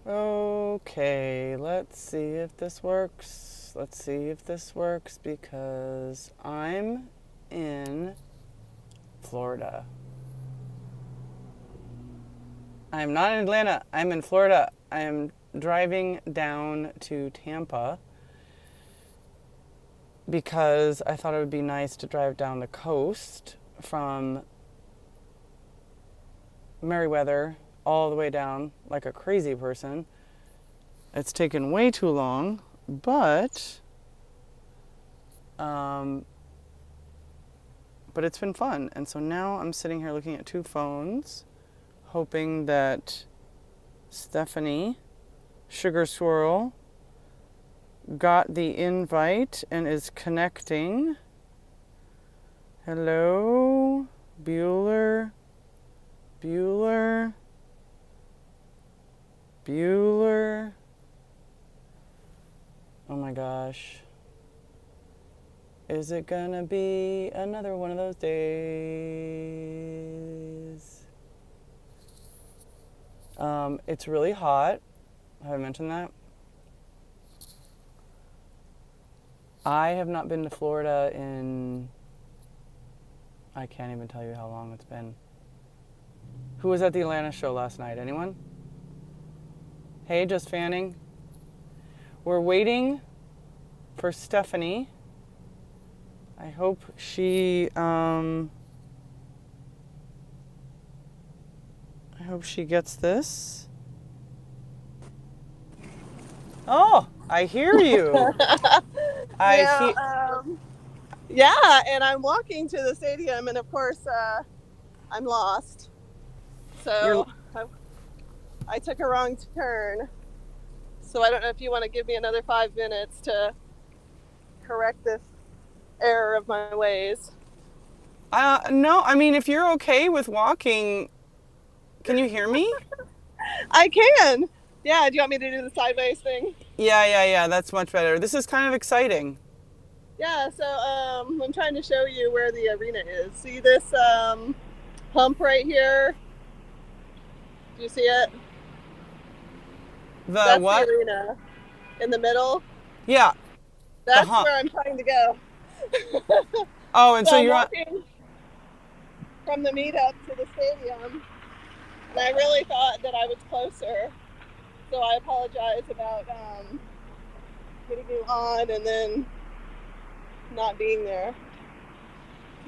Okay, let's see if this works. Because I'm in Florida. I'm not in Atlanta. I'm in Florida. I am driving down to Tampa because I thought it would be nice to drive down the coast from Meriwether all the way down like a crazy person. It's taken way too long, um, but it's been fun. And so now I'm sitting here looking at two phones, hoping that Stephanie Sugar Swirl got the invite and is connecting. Hello, Bueller. Oh my gosh. Is it gonna be another one of those days? It's really hot. Have I mentioned that? I have not been to Florida in... I can't even tell you how long it's been. Who was at the Atlanta show last night? Anyone? Hey, just fanning. We're waiting for Stephanie. I hope she gets this. Oh, I hear you. Yeah, and I'm walking to the stadium, and of course, I'm lost. So I took a wrong turn. So I don't know if you want to give me another 5 minutes to correct this error of my ways. No, I mean, if you're okay with walking, can you hear me? I can. Yeah, do you want me to do the sideways thing? Yeah, that's much better. This is kind of exciting. Yeah, so I'm trying to show you where the arena is. See this hump right here? Do you see it? That's what? the arena in the middle. Yeah. That's where I'm trying to go. Oh, and so I'm you're walking from the meetup to the stadium, and I really thought that I was closer. So I apologize about getting you on and then not being there.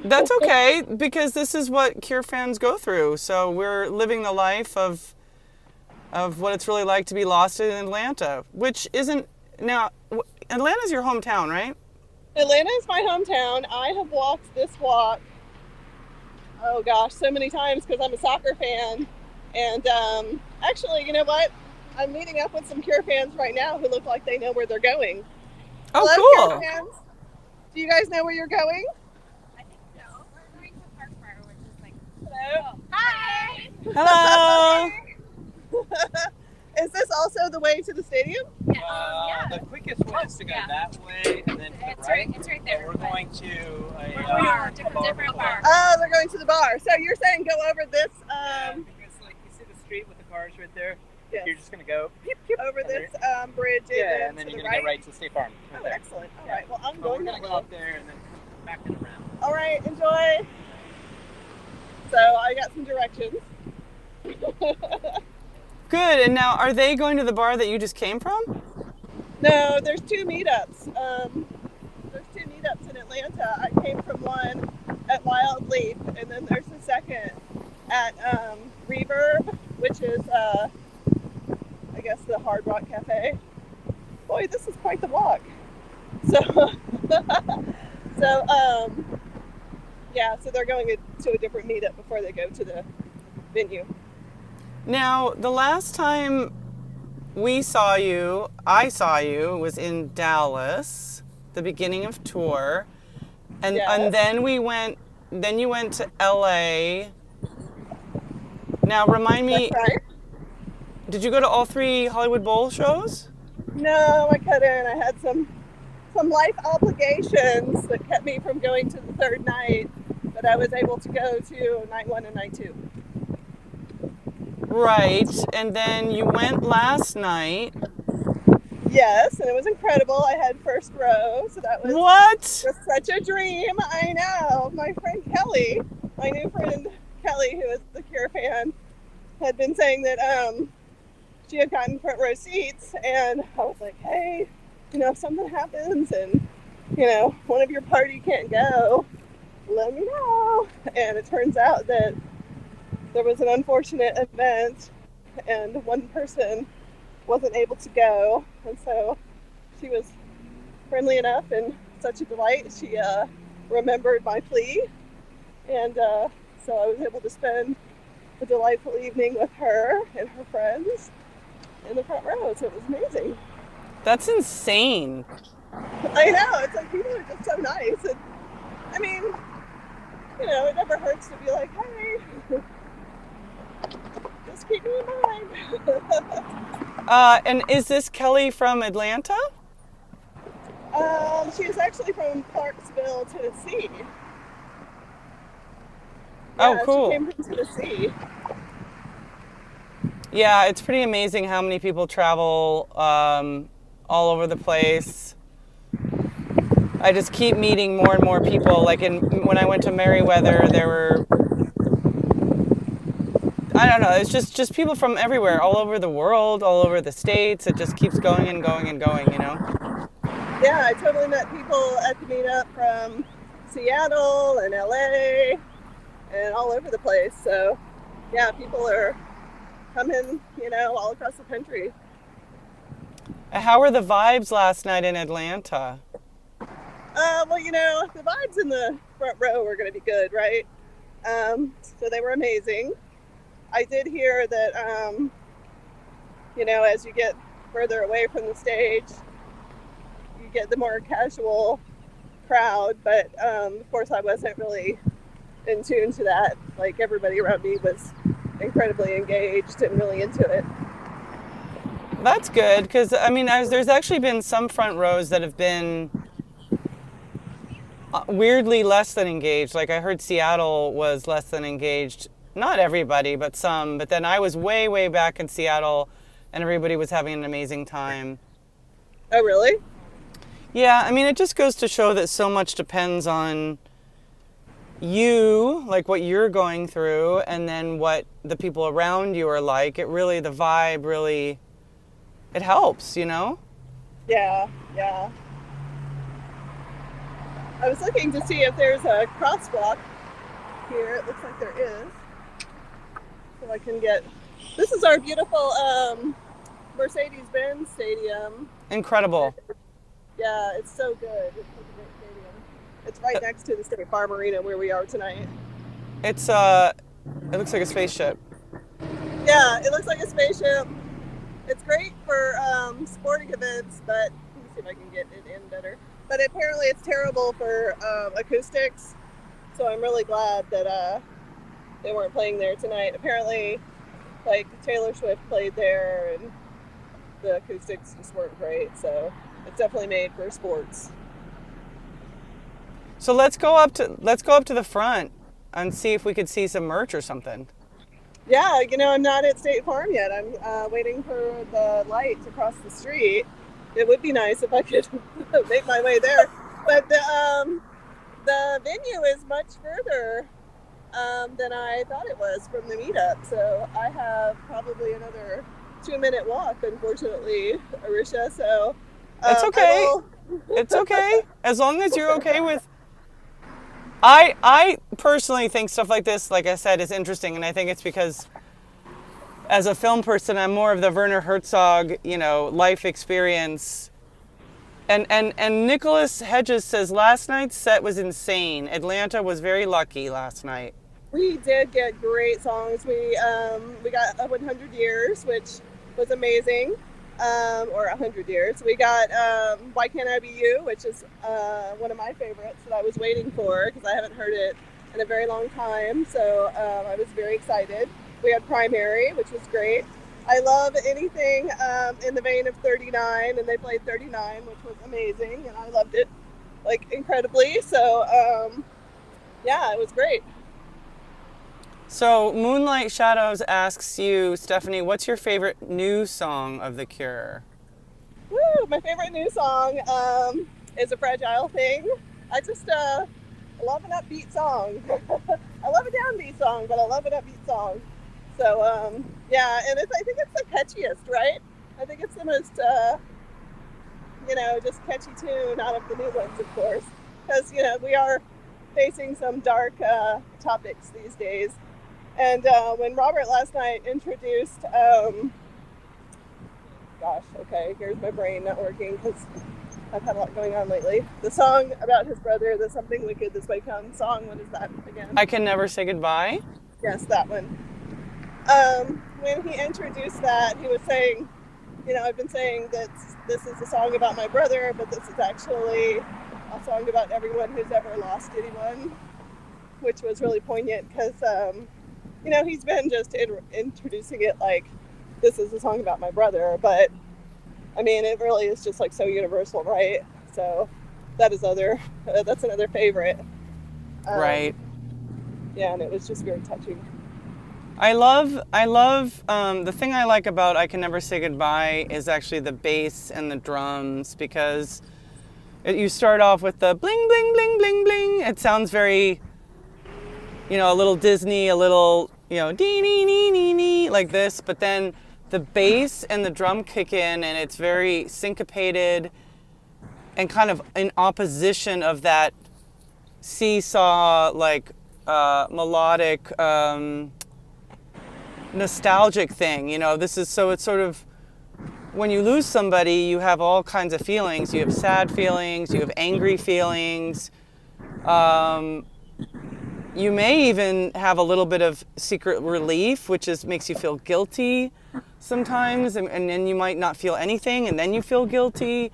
That's okay, because this is what Cure fans go through. So we're living the life of what it's really like to be lost in Atlanta, which isn't... Now, Atlanta's your hometown, right? Atlanta is my hometown. I have walked this walk, oh gosh, so many times because I'm a soccer fan. And actually, you know what? I'm meeting up with some Cure fans right now who look like they know where they're going. Oh, hello, cool. Cure fans. Do you guys know where you're going? I think so. We're going to Parkfire, which is like... Hello. Hi! Hello! Is this also the way to the stadium? Yeah. The quickest way is to go that way and then to the right. It's right there. We're going to a different bar. Oh, they're going to the bar. So you're saying go over this... because like you see the street with the cars right there? Yes. You're just going to go over this bridge. Yeah, and then you're going to go right to the State Farm. Right there. Excellent. All right. Well, I'm We're going to go up there and then come back and around. All right. Enjoy. So I got some directions. Good. And now, are they going to the bar that you just came from? No, there's two meetups. There's two meetups in Atlanta. I came from one at Wild Leap, and then there's a second at Reverb, which is, I guess, the Hard Rock Cafe. Boy, this is quite the walk. So, so they're going to a different meetup before they go to the venue. Now, the last time I saw you was in Dallas, the beginning of tour, and then you went to LA. Now, remind me, right. Did you go to all 3 Hollywood Bowl shows? No, I couldn't. I had some life obligations that kept me from going to the third night, but I was able to go to night 1 and night 2. Right. And then you went last night. Yes, and it was incredible. I had first row, so that What? was such a dream. I know. My friend Kelly, my new friend Kelly, who is the Cure fan, had been saying that she had gotten front row seats, and I was like, hey, if something happens and one of your party can't go, let me know. And it turns out that there was an unfortunate event, and one person wasn't able to go, and so she was friendly enough and such a delight. She remembered my plea, and so I was able to spend a delightful evening with her and her friends in the front row. So it was amazing. That's insane. I know. It's like people are just so nice, and I mean, it never hurts to be like, hey, just keep me in mind. And is this Kelly from Atlanta? She is actually from Clarksville, Tennessee. Oh, Yeah, cool. She came from Tennessee. Yeah, it's pretty amazing how many people travel all over the place. I just keep meeting more and more people. Like when I went to Merriweather, there were, I don't know, it's just people from everywhere, all over the world, all over the states. It just keeps going and going and going, Yeah, I totally met people at the meetup from Seattle and LA and all over the place. So, yeah, people are coming, all across the country. How were the vibes last night in Atlanta? Well, the vibes in the front row were going to be good, right? So they were amazing. I did hear that, as you get further away from the stage, you get the more casual crowd. But, of course, I wasn't really in tune to that. Like, everybody around me was incredibly engaged and really into it. That's good, because, there's actually been some front rows that have been weirdly less than engaged. Like, I heard Seattle was less than engaged. Not everybody, but some. But then I was way, way back in Seattle, and everybody was having an amazing time. Oh, really? Yeah, it just goes to show that so much depends on you, like what you're going through, and then what the people around you are like. The vibe really, it helps, Yeah. I was looking to see if there's a crosswalk here. It looks like there is. So I can get... This is our beautiful Mercedes-Benz stadium. Incredible. Yeah, it's so good. It's such a great stadium. It's right next to the State Farm Arena where we are tonight. It looks like a spaceship. Yeah, it looks like a spaceship. It's great for sporting events, but let me see if I can get it in better. But apparently it's terrible for acoustics, so I'm really glad that they weren't playing there tonight. Apparently, like, Taylor Swift played there, and the acoustics just weren't great, so it's definitely made for sports. So let's go up to the front and see if we could see some merch or something. Yeah, I'm not at State Farm yet. I'm waiting for the light to cross the street. It would be nice if I could make my way there, but the venue is much further than I thought it was from the meetup. So I have probably another 2-minute walk, unfortunately, Arisha. So it's okay. It's okay as long as you're okay with. I personally think stuff like this, like I said, is interesting, and I think it's because as a film person, I'm more of the Werner Herzog, life experience. And Nicholas Hedges says last night's set was insane. Atlanta was very lucky last night. We did get great songs. We got 100 Years, which was amazing. Or 100 Years. We got Why Can't I Be You, which is one of my favorites that I was waiting for because I haven't heard it in a very long time. So I was very excited. We had Primary, which was great. I love anything in the vein of 39, and they played 39, which was amazing, and I loved it incredibly. So yeah, it was great. So Moonlight Shadows asks you, Stephanie, what's your favorite new song of The Cure? Woo! My favorite new song is A Fragile Thing. I just love an upbeat song. I love a downbeat song, but I love an upbeat song. So yeah, and I think it's the catchiest, right? I think it's the most just catchy tune out of the new ones, of course, because we are facing some dark topics these days. And when Robert last night introduced, here's my brain not working because I've had a lot going on lately. The song about his brother, the Something Wicked This Way Comes song, what is that again? I Can Never Say Goodbye? Yes, that one. When he introduced that, he was saying, I've been saying that this is a song about my brother, but this is actually a song about everyone who's ever lost anyone, which was really poignant because, he's been just introducing it like this is a song about my brother, but I mean, it really is just like so universal, right? So that's another favorite. Right. Yeah, and it was just very touching. I love the thing I like about I Can Never Say Goodbye is actually the bass and the drums, because you start off with the bling, bling, bling, bling, bling. It sounds very, a little Disney, a little, dee, dee, dee, dee, dee, like this, but then the bass and the drum kick in and it's very syncopated and kind of in opposition of that seesaw, like melodic, nostalgic thing. It's sort of, when you lose somebody, you have all kinds of feelings. You have sad feelings, you have angry feelings. You may even have a little bit of secret relief, which makes you feel guilty sometimes, and then you might not feel anything, and then you feel guilty.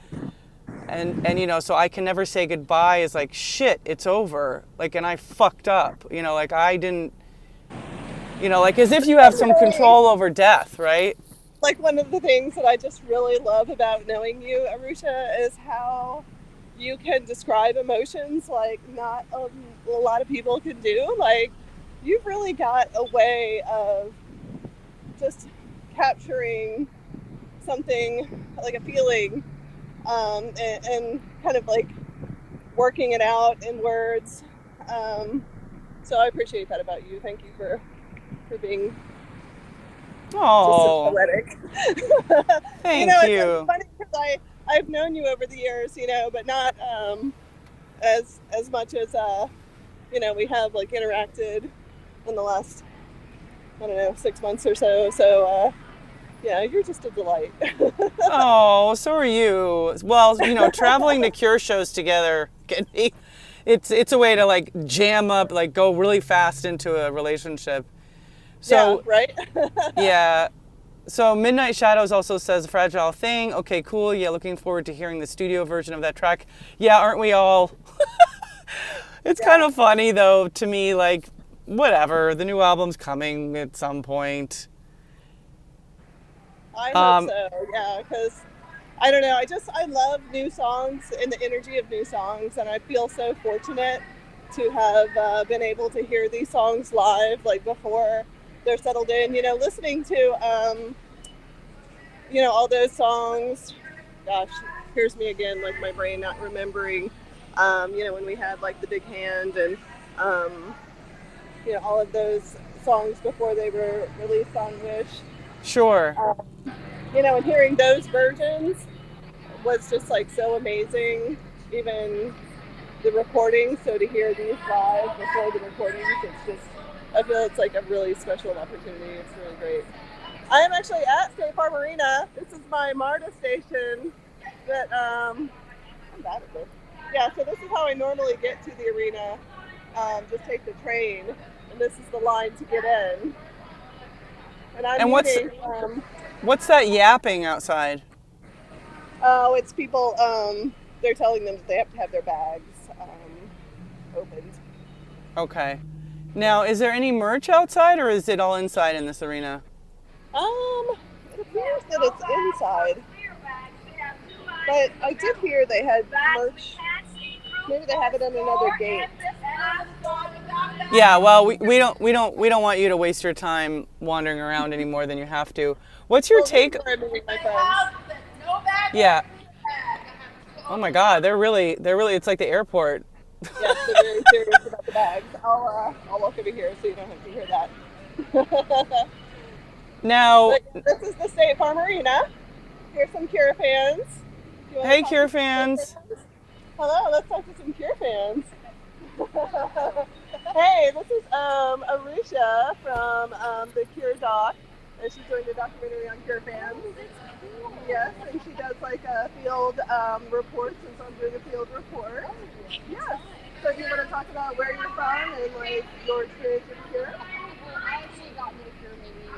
And so I Can Never Say Goodbye is like, shit, it's over. Like, and I fucked up. Like I didn't, like as if you have some control over death, right? Like one of the things that I just really love about knowing you, Arusha, is how you can describe emotions like not a lot of people can do. Like, you've really got a way of just capturing something, like a feeling, and kind of like working it out in words. So I appreciate that about you. Thank you for being just so poetic. Thank you. It's funny because I've known you over the years, but not as much as we have like interacted in the last 6 months or so. So yeah, you're just a delight. Oh, so are you. Well, traveling to Cure shows together can be, it's a way to like jam up, like go really fast into a relationship. So yeah, right. yeah. So Midnight Shadows also says Fragile Thing. Okay, cool. Yeah, looking forward to hearing the studio version of that track. Yeah, aren't we all? It's kind of funny though to me, like, whatever. The new album's coming at some point. I hope so, yeah, because I don't know, I love new songs and the energy of new songs, and I feel so fortunate to have been able to hear these songs live, like before they're settled in, listening to, all those songs. Gosh, here's me again, like my brain not remembering, when we had like The Big Hand and, all of those songs before they were released on Wish. Sure. And hearing those versions was just like so amazing. Even the recordings, so to hear these live before the recordings, I feel it's like a really special opportunity. It's really great. I am actually at State Farm Arena. This is my MARTA station that, I'm bad at this. Yeah, so this is how I normally get to the arena. Just take the train, and this is the line to get in. And what's that yapping outside? Oh, it's people, they're telling them that they have to have their bags opened. Okay. Now, is there any merch outside, or is it all inside in this arena? It appears that it's inside. But I did hear they had merch. Maybe they have it on another gate. Yeah, well, we don't want you to waste your time wandering around any more than you have to. What's your Well, this is take? where I'm meeting my friends. Yeah. Oh my God, they're really. It's like the airport. Yes, they're very serious about the bags. I'll walk over here so you don't have to hear that. Now, But this is the State Farm Arena. Here's some Cure fans. Do you want to hey, talk Cure to some Cure fans. fans? Hello, let's talk to some Cure fans. Hey, this is Arusha from the Cure Doc, and she's doing a documentary on Cure fans. Yes, and she does like field reports, and so I'm doing a field report. Yes. So do you want to talk about where you're from and like your experience with Cure? Well, I actually got into the Cure maybe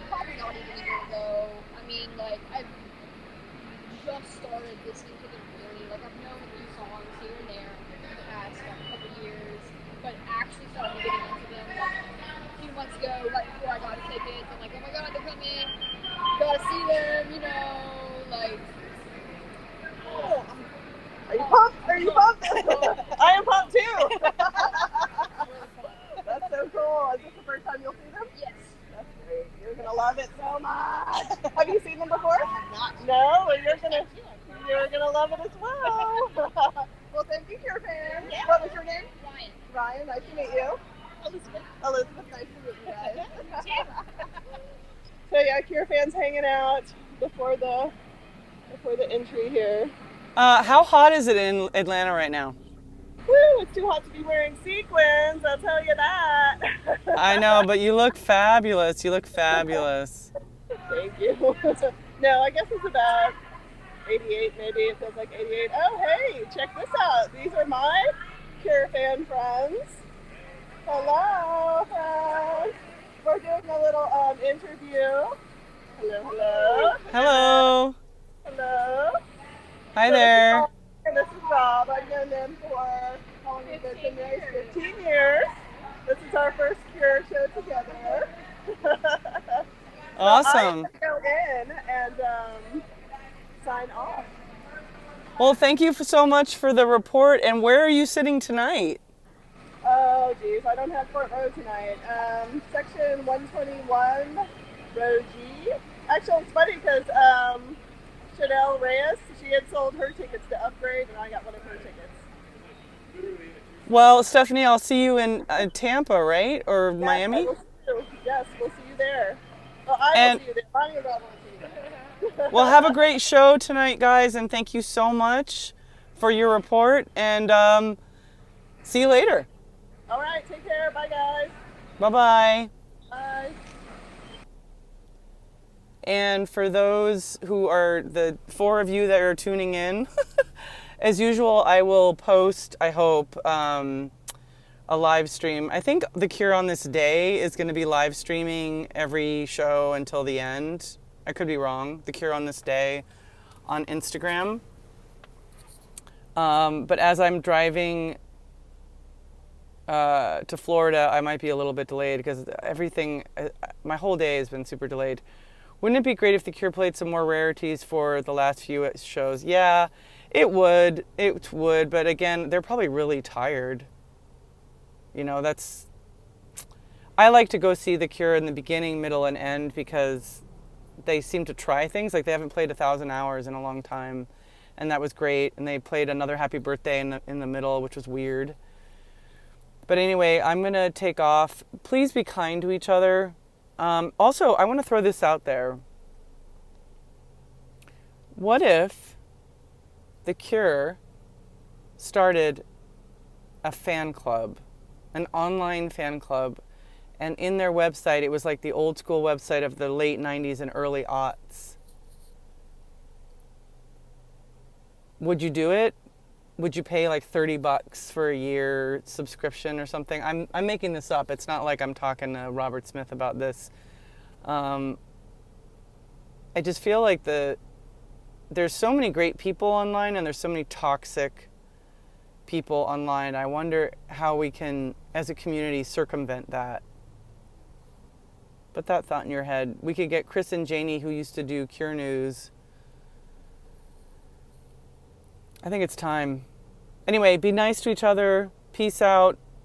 probably not even a year ago. I mean, like I've just started listening to them really. Like I've known a few songs here and there in the past couple years, but actually started getting into them like a few months ago, right before I got a ticket. I'm like, oh my god, they're coming! Gotta see them, you know, like. Oh, Are you pumped? Are you pumped? I am pumped too. That's so cool. Is this the first time you'll see them? yes. That's great. You're gonna love it so much. Have you seen them before? Not. No, well, you're gonna love it as well. Well, thank you, Cure fans. Yeah. What was your name? Ryan. Ryan. Nice to meet you. Elizabeth. Elizabeth. Nice to meet you guys. So yeah, Cure fans hanging out before the entry here. How hot is it in Atlanta right now? Woo! It's too hot to be wearing sequins. I'll tell you that. I know, but you look fabulous. You look fabulous. Thank you. No, I guess it's about 88, maybe. It feels like 88. Oh, hey, check this out. These are my Cure fan friends. Hello, friends. We're doing a little interview. Hello, hello. Hello. Hello. Hi So there. this is Rob. I've known them for how long has it been married? 15 years. This is our first Cure show together. Awesome. So I go in and sign off. Well, thank you so much for the report. And where are you sitting tonight? Oh, geez, I don't have front row tonight. Section 121, row G. Actually, it's funny because Chanel Reyes, she had sold her tickets to Upgrade, and I got one of her tickets. Well, Stephanie, I'll see you in Tampa, right? Or Yes, Miami? We'll see you. Yes, we'll see you there. Well, I And- will see you there. Bonnie and Rob will see you there. Well, have a great show tonight, guys, and thank you so much for your report. And see you later. All right, take care. Bye, guys. Bye-bye. Bye. And for those who are the 4 of you that are tuning in, as usual, I will post, I hope, a live stream. I think The Cure on this day is going to be live streaming every show until the end. I could be wrong. The Cure on this day on Instagram. But as I'm driving to Florida, I might be a little bit delayed because everything, my whole day has been super delayed. Wouldn't it be great if The Cure played some more rarities for the last few shows? Yeah, it would. It would. But again, they're probably really tired. You know, I like to go see The Cure in the beginning, middle, and end because they seem to try things. Like they haven't played 1,000 hours in a long time. And that was great. And they played another Happy Birthday in the middle, which was weird. But anyway, I'm going to take off. Please be kind to each other. Also, I want to throw this out there. What if The Cure started a fan club, an online fan club, and in their website, it was like the old school website of the late 90s and early aughts? Would you do it? Would you pay like $30 for a year subscription or something? I'm making this up. It's not like I'm talking to Robert Smith about this. I just feel like there's so many great people online and there's so many toxic people online. I wonder how we can, as a community, circumvent that. Put that thought in your head. We could get Chris and Janie, who used to do Cure News. I think it's time. Anyway, be nice to each other. Peace out.